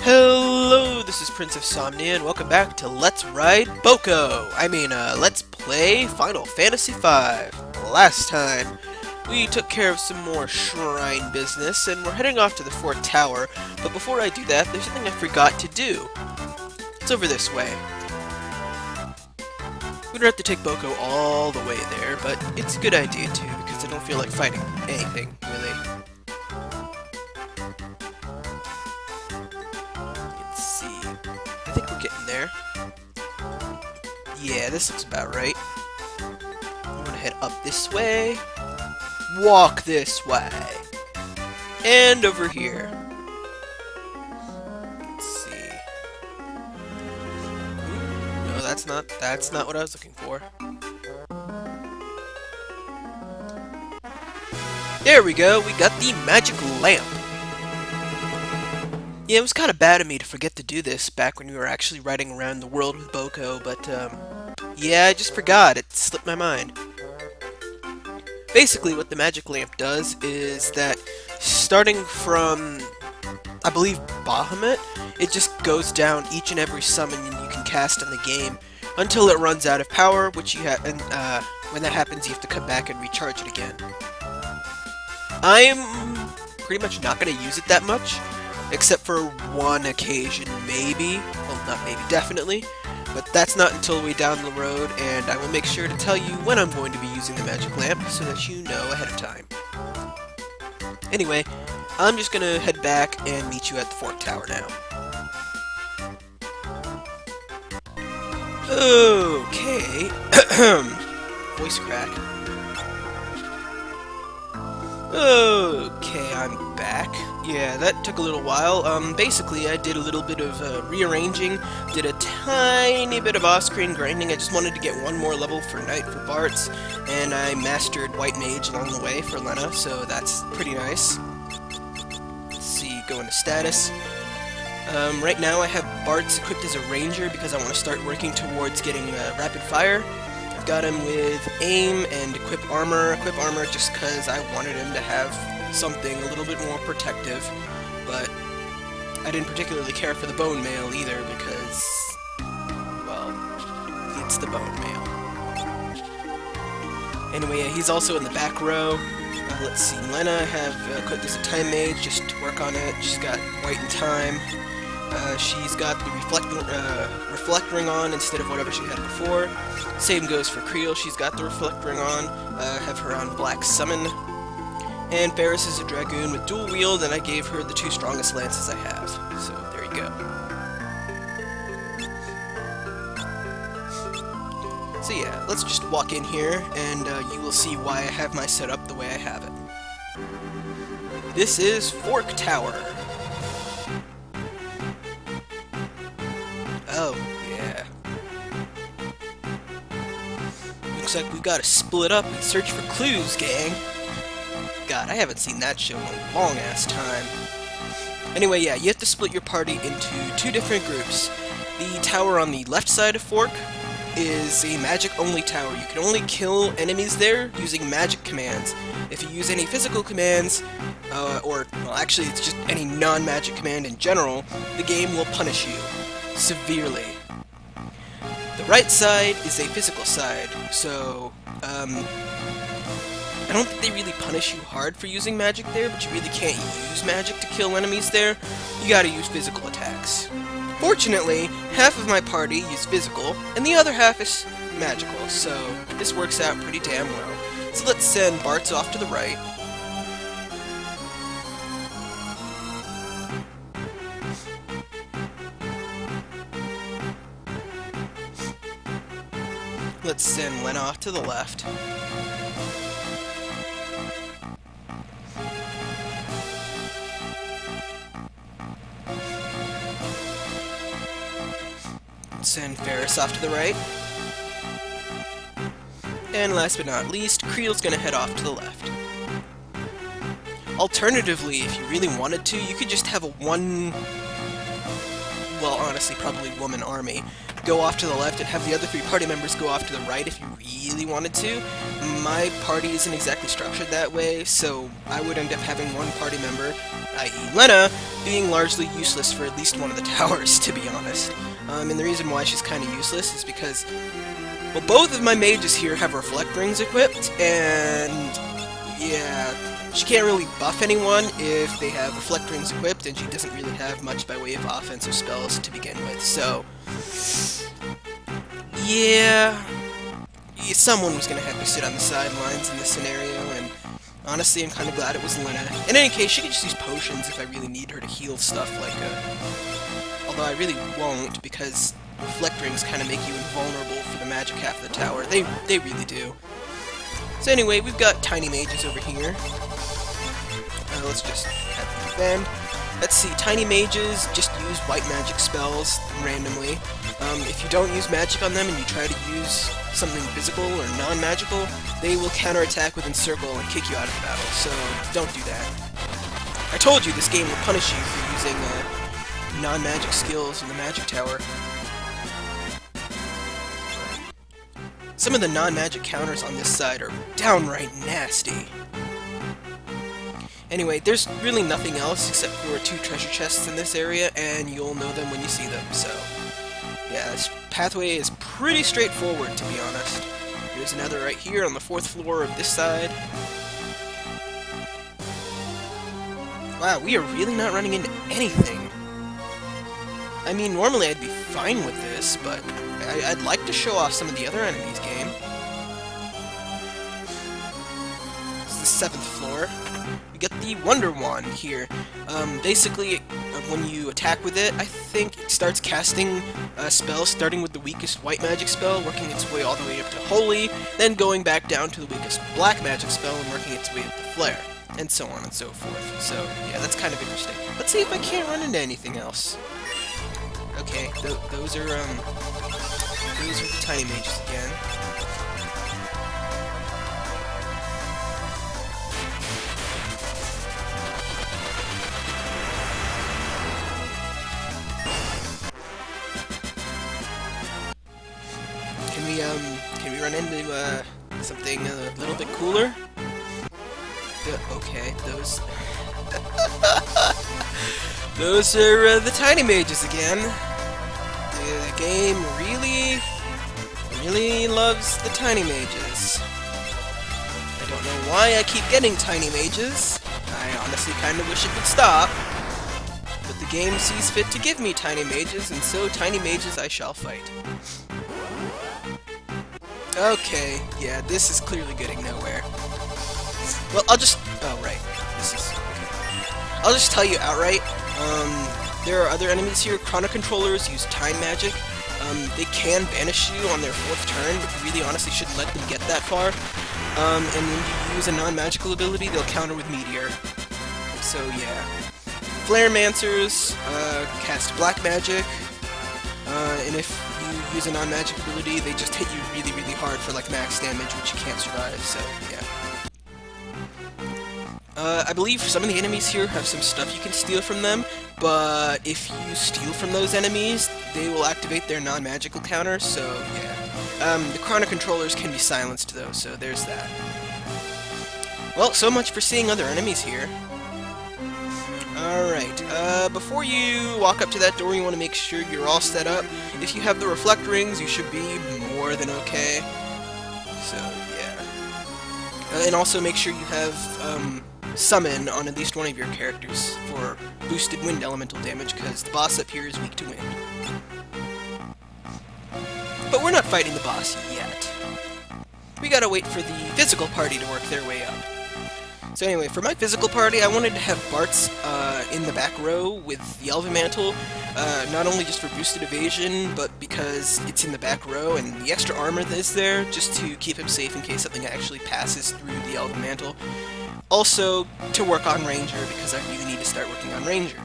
Hello, this is Prince of Somnia, and welcome back to Let's Ride Boko! Let's play Final Fantasy V. Last time, we took care of some more shrine business, and we're heading off to the fourth tower, but before I do that, there's something I forgot to do. It's over this way. We don't have to take Boko all the way there, but it's a good idea too, because I don't feel like fighting anything, really. I think we're getting there. Yeah, this looks about right. I'm gonna head up this way. Walk this way. And over here. Let's see. No, that's not what I was looking for. There we go, we got the magic lamp. Yeah, it was kind of bad of me to forget to do this back when we were actually riding around the world with Boko, but, yeah, I just forgot. It slipped my mind. Basically, what the magic lamp does is that starting from, I believe, Bahamut, it just goes down each and every summon you can cast in the game until it runs out of power, which you have, and, when that happens, you have to come back and recharge it again. I'm pretty much not going to use it that much. Except for one occasion, maybe. Well, not maybe, definitely. But that's not until way down the road, and I will make sure to tell you when I'm going to be using the magic lamp, so that you know ahead of time. Anyway, I'm just gonna head back and meet you at the fourth tower now. Okay. Voice crack. Okay, I'm back. Yeah, that took a little while. Basically, I did a little bit of rearranging, did a tiny bit of off-screen grinding. I just wanted to get one more level for Knight for Bartz, and I mastered White Mage along the way for Lena, so that's pretty nice. Let's see, go into status. Right now I have Bartz equipped as a ranger because I want to start working towards getting rapid fire. I've got him with aim and equip armor just because I wanted him to have something a little bit more protective, but I didn't particularly care for the bone mail either because, well, it's the bone mail. Anyway, yeah, he's also in the back row. Let's see, Lena I have equipped as a time mage just to work on it. She's got white and time. She's got the reflect ring on instead of whatever she had before. Same goes for Creel, she's got the reflect ring on. Have her on black summon. And Ferris is a dragoon with dual wield, and I gave her the two strongest lances I have. So there you go. So yeah, let's just walk in here, and you will see why I have my setup the way I have it. This is Fork Tower. Oh, yeah. Looks like we've got to split up and search for clues, gang. God, I haven't seen that show in a long-ass time. Anyway, yeah, you have to split your party into two different groups. The tower on the left side of Fork is a magic-only tower. You can only kill enemies there using magic commands. If you use any physical commands, or, well, actually, it's just any non-magic command in general, the game will punish you severely. The right side is a physical side, so, I don't think they really punish you hard for using magic there, but you really can't use magic to kill enemies there. You gotta use physical attacks. Fortunately, half of my party use physical, and the other half is magical, so this works out pretty damn well. So let's send Bartz off to the right. Let's send Lena off to the left. Send Ferris off to the right. And last but not least, Creel's gonna head off to the left. Alternatively, if you really wanted to, you could just have a well, honestly, probably woman army, go off to the left and have the other 3 party members go off to the right if you really wanted to. My party isn't exactly structured that way, so I would end up having one party member, i.e. Lena, being largely useless for at least one of the towers, to be honest. And the reason why she's kind of useless is because, well, both of my mages here have Reflect Rings equipped, and yeah, she can't really buff anyone if they have Reflect Rings equipped, and she doesn't really have much by way of offensive spells to begin with, so yeah, someone was going to have to sit on the sidelines in this scenario, and honestly, I'm kind of glad it was Lena. In any case, she could just use potions if I really need her to heal stuff, like, although I really won't, because Reflect Rings kind of make you invulnerable for the magic half of the tower. They really do. So anyway, we've got tiny mages over here. Let's just have them defend. Let's see, tiny mages just use white magic spells randomly. If you don't use magic on them and you try to use something physical or non-magical, they will counterattack with Encircle and kick you out of the battle, so don't do that. I told you this game will punish you for using non-magic skills in the magic tower. Some of the non-magic counters on this side are downright nasty. Anyway, there's really nothing else except for 2 treasure chests in this area, and you'll know them when you see them, so yeah, this pathway is pretty straightforward, to be honest. There's another right here on the 4th floor of this side. Wow, we are really not running into anything. I mean, normally I'd be fine with this, but I'd like to show off some of the other enemies game. This is the 7th floor. We get the Wonder Wand here. Basically, when you attack with it, I think it starts casting spells, starting with the weakest white magic spell, working its way all the way up to Holy, then going back down to the weakest black magic spell and working its way up to Flare, and so on and so forth. So, yeah, that's kind of interesting. Let's see if I can't run into anything else. Okay, those are the tiny mages again. Can we run into something a little bit cooler? Okay, those those are the tiny mages again. The game really loves the tiny mages. I don't know why I keep getting tiny mages. I honestly kind of wish it would stop. But the game sees fit to give me tiny mages, and so tiny mages I shall fight. Okay, yeah, this is clearly getting nowhere. Well, I'll just... oh, right. This is... okay. I'll just tell you outright, there are other enemies here. Chrono Controllers use time magic. They can banish you on their 4th turn, but you really honestly shouldn't let them get that far. And when you use a non-magical ability, they'll counter with Meteor. So, yeah. Flare-mancers cast black magic, and if you use a non-magic ability, they just hit you really hard for like max damage, which you can't survive, so yeah. I believe some of the enemies here have some stuff you can steal from them, but if you steal from those enemies, they will activate their non-magical counter, so yeah. The Chrono Controllers can be silenced though, so there's that. Well, so much for seeing other enemies here. Alright, before you walk up to that door, you want to make sure you're all set up. If you have the Reflect Rings, you should be more than okay. So, yeah. And also make sure you have, Summon on at least one of your characters for boosted wind elemental damage, because the boss up here is weak to wind. But we're not fighting the boss yet. We gotta wait for the physical party to work their way up. So anyway, for my physical party, I wanted to have Bartz in the back row with the Elven Mantle, not only just for boosted evasion, but because it's in the back row, and the extra armor that is there, just to keep him safe in case something actually passes through the Elven Mantle. Also, to work on Ranger, because I really need to start working on Ranger.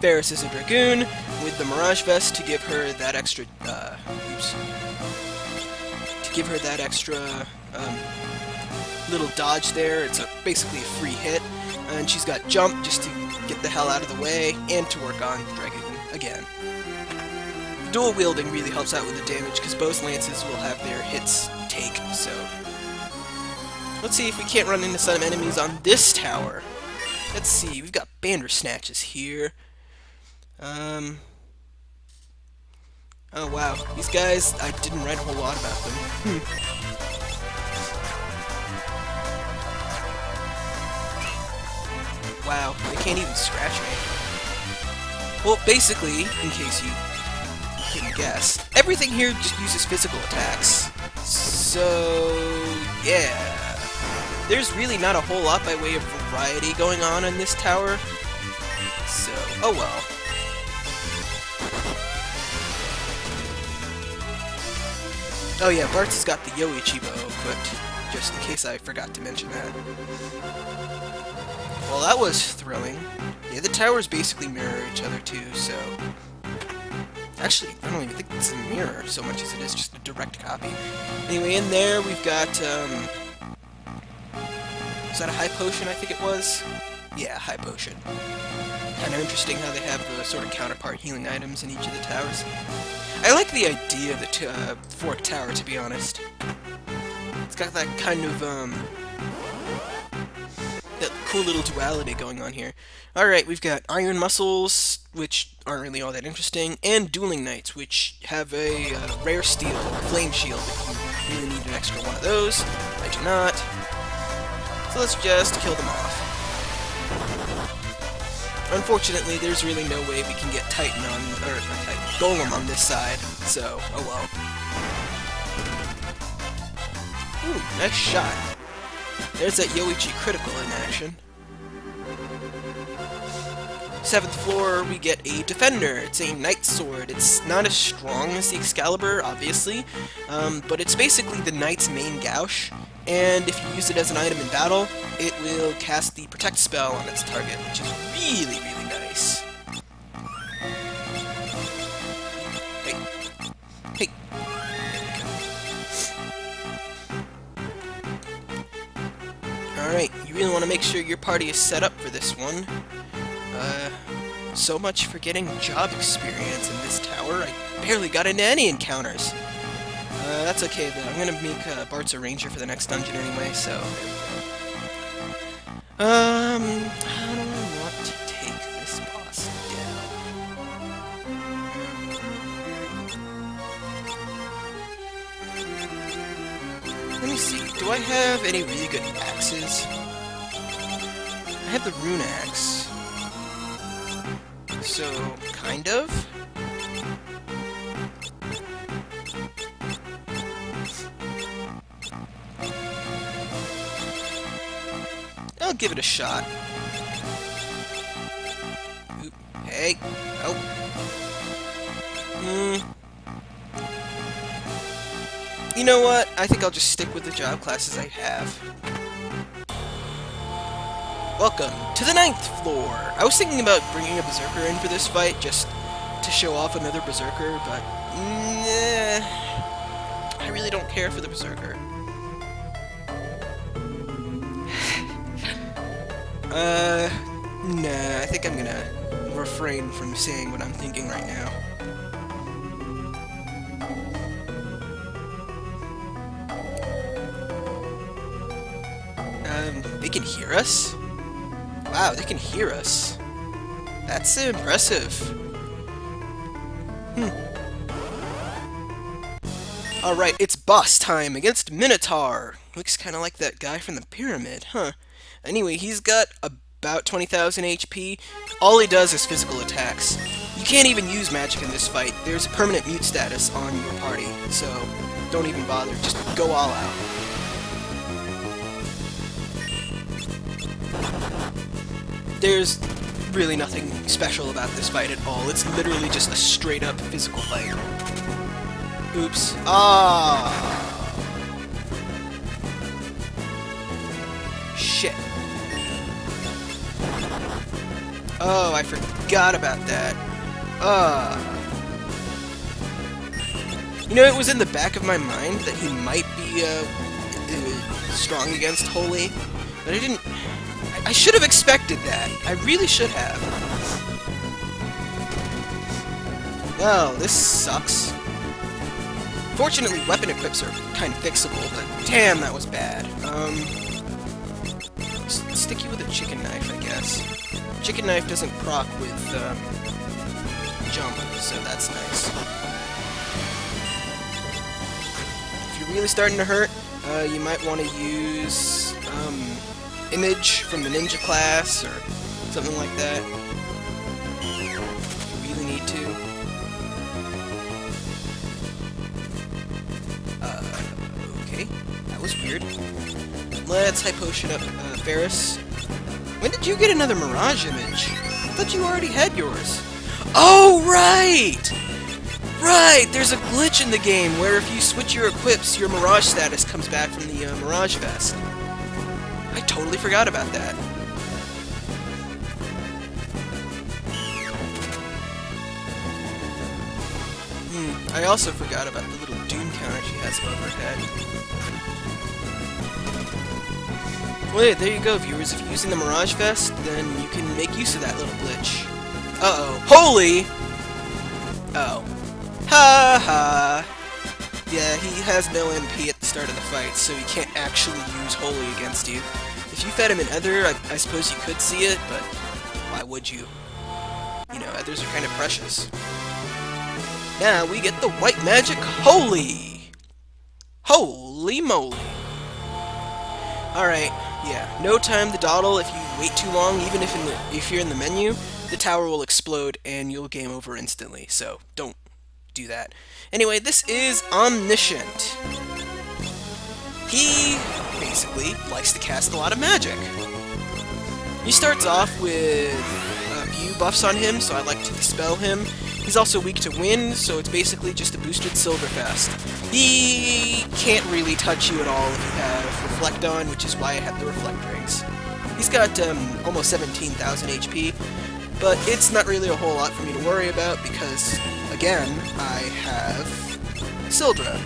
Varus is a Dragoon, with the Mirage Vest to give her that extra, little dodge there. It's basically a free hit. And she's got jump just to get the hell out of the way, and to work on Dragon again. Dual wielding really helps out with the damage, because both lances will have their hits take, so... Let's see if we can't run into some enemies on this tower. Let's see, we've got Bandersnatches here. Oh wow, these guys, I didn't write a whole lot about them. Wow, they can't even scratch me. Well, basically, in case you couldn't guess, everything here just uses physical attacks. So, yeah. There's really not a whole lot by way of variety going on in this tower. So, oh well. Oh yeah, Bartz has got the Yoichi bow equipped, just in case I forgot to mention that. Well, that was thrilling. Yeah, the towers basically mirror each other too, so... Actually, I don't even think it's a mirror so much as it is just a direct copy. Anyway, in there we've got, is that a high potion, I think it was? Yeah, high potion. Kinda interesting how they have the sort of counterpart healing items in each of the towers. I like the idea of the Fork Tower, to be honest. It's got that kind of, that cool little duality going on here. Alright, we've got Iron Muscles, which aren't really all that interesting, and Dueling Knights, which have a rare steel, Flame Shield, if you really need an extra one of those. I do not. So let's just kill them off. Unfortunately, there's really no way we can get Titan on, or not Titan, Golem on this side, so, oh well. Ooh, nice shot. There's that Yoichi critical in action. 7th floor, we get a Defender. It's a Knight Sword. It's not as strong as the Excalibur, obviously, but it's basically the Knight's main gouge, and if you use it as an item in battle, it will cast the Protect spell on its target, which is really, really nice. Hey. Hey. Alright, you really want to make sure your party is set up for this one. So much for getting job experience in this tower. I barely got into any encounters. That's okay though. I'm gonna make Bartz a ranger for the next dungeon anyway, so there we go. How do I want to take this boss down? Let me see. Do I have any really good axes? I have the Rune Axe. So, kind of? I'll give it a shot. Oop. Hey. Oh. You know what? I think I'll just stick with the job classes I have. Welcome to the 9th floor! I was thinking about bringing a Berserker in for this fight, just to show off another Berserker, but... nah, I really don't care for the Berserker. Nah, I think I'm gonna refrain from saying what I'm thinking right now. They can hear us? Wow, they can hear us. That's impressive. Alright, it's boss time against Minotaur. Looks kind of like that guy from the pyramid, huh? Anyway, he's got about 20,000 HP. All he does is physical attacks. You can't even use magic in this fight. There's a permanent mute status on your party, so don't even bother. Just go all out. There's really nothing special about this fight at all. It's literally just a straight-up physical fight. Oops. Ah. Shit. Oh, I forgot about that. You know, it was in the back of my mind that he might be strong against Holy, but I I should have expected that. I really should have. Well, this sucks. Fortunately, weapon equips are kind of fixable, but damn, that was bad. Stick you with a chicken knife, I guess. Chicken knife doesn't proc with, jump, so that's nice. If you're really starting to hurt, you might want to use, Image from the ninja class, or something like that. If you really need to. Okay. That was weird. Let's high potion up, Ferris. When did you get another Mirage image? I thought you already had yours. Oh, right! Right! There's a glitch in the game where if you switch your equips, your Mirage status comes back from the Mirage Vest. I totally forgot about that. I also forgot about the little Doom counter she has above her head. Wait, there you go, viewers. If you're using the Mirage Vest, then you can make use of that little glitch. Uh-oh. Holy! Oh. Ha ha! Yeah, he has no MP at the start of the fight, so he can't actually use Holy against you. If you fed him an Ether, I suppose you could see it, but why would you? You know, Ethers are kind of precious. Now we get the White Magic Holy! Holy moly! Alright, yeah, no time to dawdle. If you wait too long, even if you're in the menu, the tower will explode and you'll game over instantly, so don't do that. Anyway, this is Omniscient. He basically likes to cast a lot of magic. He starts off with a few buffs on him, so I like to dispel him. He's also weak to wind, so it's basically just a boosted Silverfest. He can't really touch you at all if you have Reflect on, which is why I have the Reflect Rings. He's got almost 17,000 HP, but it's not really a whole lot for me to worry about because, again, I have Sildra.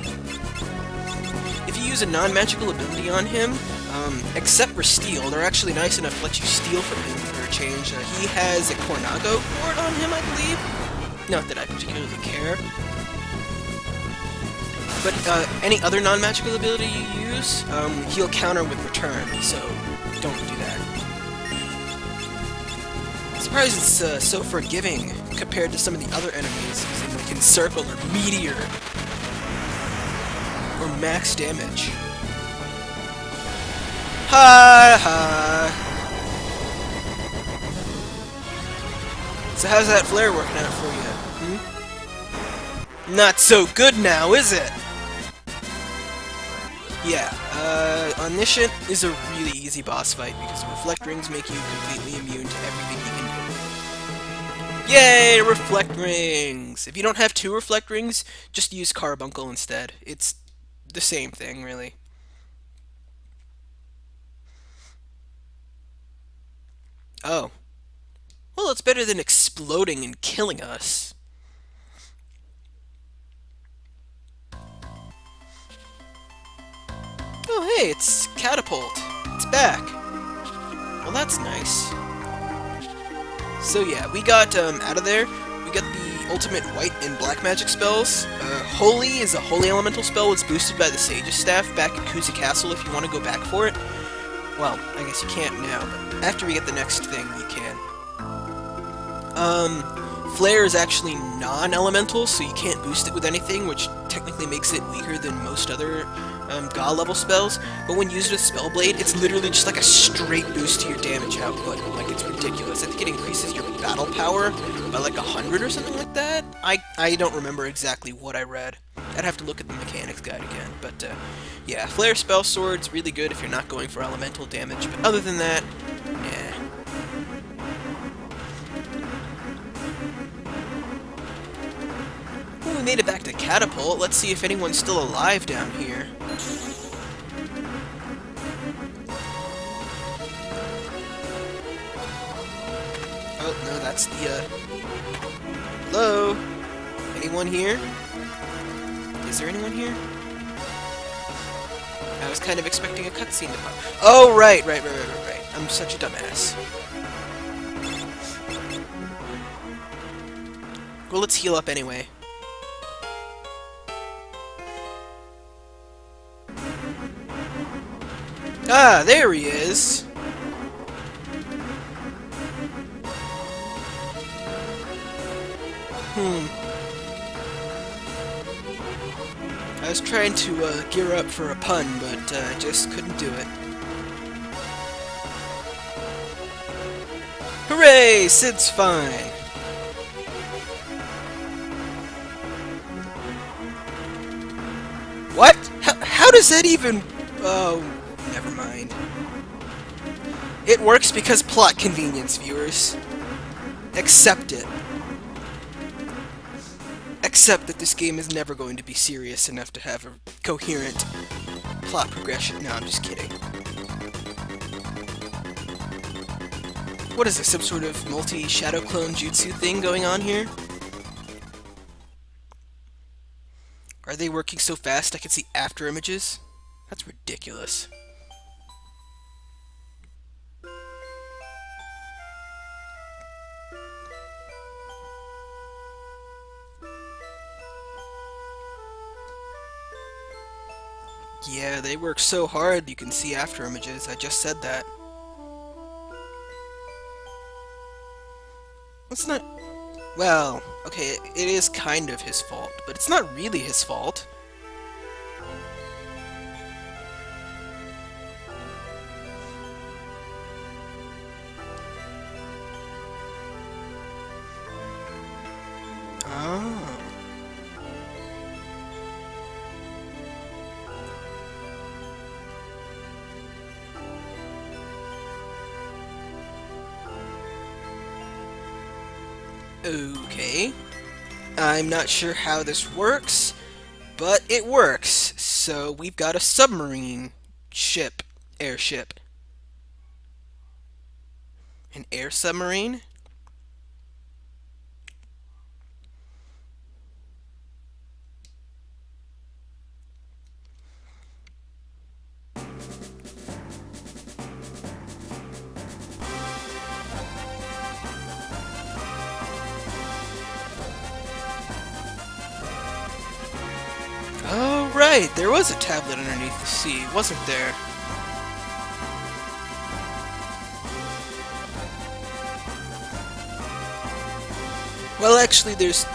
If you use a non-magical ability on him, except for Steal, they're actually nice enough to let you steal from him for a change. He has a Cornago board on him, I believe. Not that I particularly care. But any other non-magical ability you use, he'll counter with Return, so don't do that. I'm surprised it's so forgiving compared to some of the other enemies using like Encircle or Meteor or max damage. Ha ha! So how's that flare working out for you? Not so good now, is it? Yeah, Omniscient is a really easy boss fight because the Reflect Rings make you completely immune to everything he can do. Yay, Reflect Rings! If you don't have 2 Reflect Rings, just use Carbuncle instead. It's the same thing, really. Oh. Well, it's better than exploding and killing us. Oh, hey, it's Catapult. It's back. Well, that's nice. So yeah, we got out of there. We got the ultimate white and black magic spells. Holy is a holy elemental spell. It's boosted by the Sage's Staff back at Kusa Castle if you want to go back for it. Well, I guess you can't now, but after we get the next thing, you can. Flare is actually non-elemental, so you can't boost it with anything, which technically makes it weaker than most other God level spells. But when used with Spellblade, it's literally just like a straight boost to your damage output. Like, it's ridiculous. I think it increases your battle power by like 100 or something like that. I don't remember exactly what I read. I'd have to look at the mechanics guide again. But yeah, Flare Spell Sword's really good if you're not going for elemental damage. But other than that, yeah. Well, we made it back to Catapult. Let's see if anyone's still alive down here. Oh, no, that's the, Hello? Anyone here? Is there anyone here? I was kind of expecting a cutscene to pop. Oh, right. I'm such a dumbass. Well, let's heal up anyway. Ah, there he is! I was trying to gear up for a pun, but I just couldn't do it. Hooray! Cid's fine! What? How does that even... Oh, never mind. It works because plot convenience, viewers. Accept it. Accept that this game is never going to be serious enough to have a coherent plot progression. No, I'm just kidding. What is this, some sort of multi-shadow clone jutsu thing going on here? Are they working so fast I can see after images? That's ridiculous. Yeah, they work so hard you can see after images. I just said that. It's not... Well, okay, it is kind of his fault, but it's not really his fault. Oh. Okay. I'm not sure how this works, but it works. So we've got a submarine ship, airship. An air submarine? Oh, right, there was a tablet underneath the sea, wasn't there? Well, actually, there's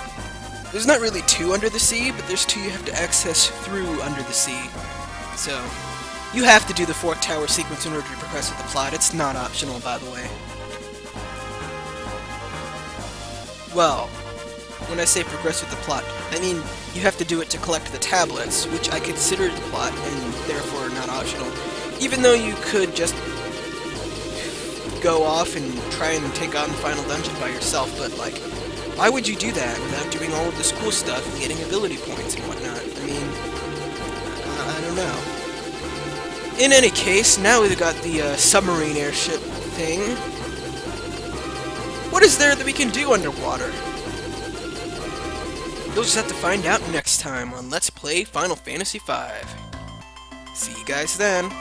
not really two under the sea, but there's two you have to access through under the sea. So, you have to do the Fork Tower sequence in order to progress with the plot. It's not optional, by the way. Well, when I say progress with the plot, I mean you have to do it to collect the tablets, which I consider the plot, and therefore not optional. Even though you could just go off and try and take on the final dungeon by yourself, but, like, why would you do that without doing all of this cool stuff and getting ability points and whatnot? I mean, I don't know. In any case, now we've got the submarine airship thing. What is there that we can do underwater? You'll just have to find out next time on Let's Play Final Fantasy V. See you guys then.